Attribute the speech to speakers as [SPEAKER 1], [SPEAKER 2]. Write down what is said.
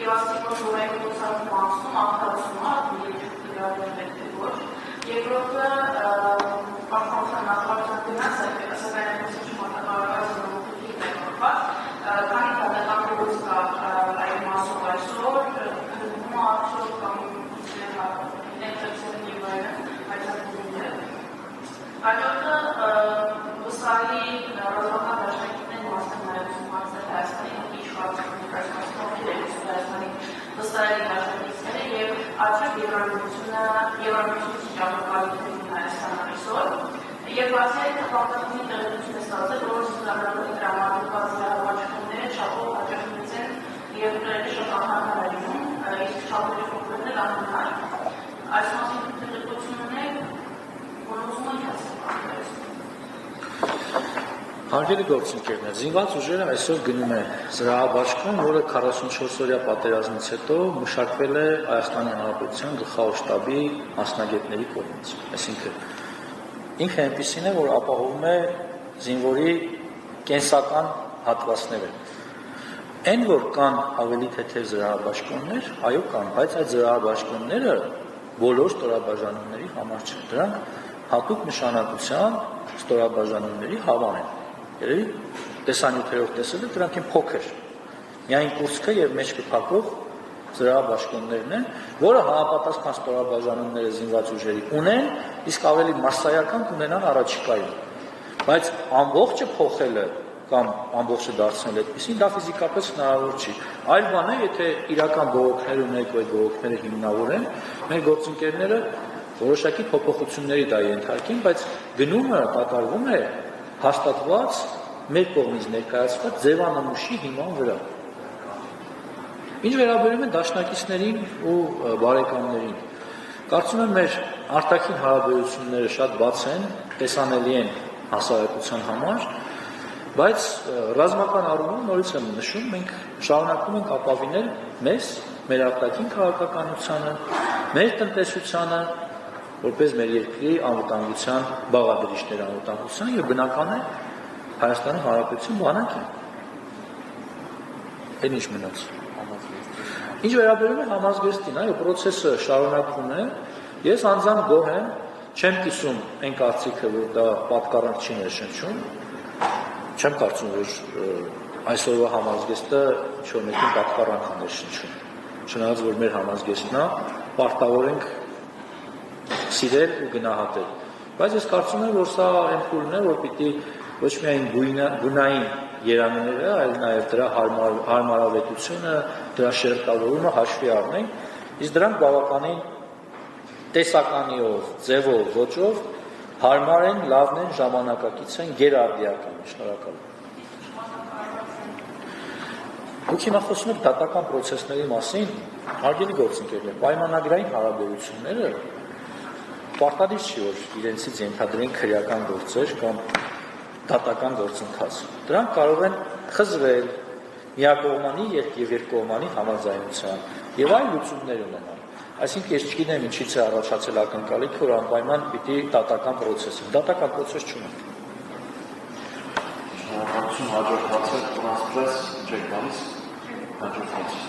[SPEAKER 1] եւ ասիկոս որային գործառույթ մասում արտադրում երկրորդը պաշտպանության նախարարության ֆինանսը սակայն քանի դատական գործ կա այդ մասով այսօր քննումը արդյոք կամ ներկայացնի այդպես Այդօրը վստահի ռազմական դաշնակիցների մասնագիտություն հարցեր Հայաստանի իշխանությունների Հայաստանի վստահի դաշնակիցները եւ արդյոք Եվրամիությունը ճարտարապետությունն Հայաստանը այսօր եւ բացի այդ հաղորդակցի տեղեկություն է ստացել, որ սուզանալու դրամատիկված զարգացումները չափով հաջողությունից են երկրների շրջանառությունում, իսկ չափերի փոփոխությունն անհնար։ Այս մասին տեղեկություն ունենք, որ ուզում ենք
[SPEAKER 2] Հարգելի գործընկերներ, զինված ուժերը այսօր գնում է զրահաբաշխում, որը 44-օրյա պատերազմից հետո մշակվել է Հայաստանի Հանրապետության գլխավոր շտաբի մասնագետների կողմից։ Այսինքն ինքը այնպիսին է, որ ապահովում է զինվորի կենսական հատվածները։ Այն, որ կան ավելի թեթև զրահաբաշխումներ, այո կան, բայց այդ զրահաբաշխումները բոլոր ստորաբաժանումների համար չեն։ Դրանք հատուկ նշանակության ստորաբաժանումների հավան են։ Երևի տեսանյութերով տեսել եք, դրանք են փոքր։ Միայն կուրսքը եւ մեջ կփակող զրահաբաշխումներն են, որը համապատասխան ստորաբաժանումները զինված ուժերի ունեն, իսկ ավելի massայական կունենան առաջիկայում։ Բայց ամբողջը փոխելը կամ ամբողջը դարձնել այդպեսին դա ֆիզիկապես հնարավոր չի։ Այլ բան է, եթե իրական բողոքներ ունեք, այդ բողոքները հիմնավոր են, մեր գործընկերները որոշակի փոփոխությունների դա ենթարկին, բայց գնումը կատարվում է հաստատված մեր կողմից ներկայացված ձևանմուշի հիման վրա։ Ինչ վերաբերում է դաշնակիցներին ու բարեկամներին, կարծում եմ մեր արտաքին հարաբերությունները շատ բաց են, տեսանելի են հասարակության համար, բայց ռազմական առումով նորից եմ նշում, մենք շարունակում ենք ապավինել մեզ, մեր արտաքին քաղաքականությանը, մեր տնտեսությանը, որպես մեր երկրի անվտանգության բաղադրիչներ անվտանգության եւ բնական է Հայաստանի Հանրապետության բանակին։ Այն ինչ մնաց։ Ինչ վերաբերում է համազգեստին, այո, process-ը շարունակվում է։ Ես անձամբ գոհ եմ, չեմ կիսում այն կարծիքը, որ դա պատկառանք չի ներշնչում։ Չեմ կարծում, որ այսօրվա համազգեստը ինչ-որ մեկին պատկառանք է ներշնչում։ Չնայած որ մեր համազգեստն է, պարտավոր ենք սիրել ու գնահատել։ Բայց ես կարծում եմ, որ սա այն փուլն է, որ պիտի ոչ միայն գունային երանները, այլ նաև դրա հարմարավետությունը, դրա շերտավորումը հաշվի առնենք, իսկ դրանք բավականին տեսականիով, ձևով, ոճով հարմար են, լավն են, ժամանակակից են, գերարդիական են, շնորհակալ եմ։ Դուք հիմա խոսում եք դատական process-ների մասին, հարգելի գործընկերներ, պայմանագրային հարաբերությունները պարտադիր չի, որ իրենցից ենթադրեն քրեական գործեր կամ դատական գործընթաց։ Դրանք կարող են խզվել միակողմանի եւ երկկողմանի համաձայնության եւ այլ լուծումներ ունենալ։ Այսինքն ես չգիտեմ ինչից է առաջացել ակնկալիքը, որ անպայման պիտի դատական process-ը։ Դատական process չունենք։
[SPEAKER 3] Շնորհակալություն հաջորդ հարցը տրանսպրես չեք տալիս հաջորդ հարցը։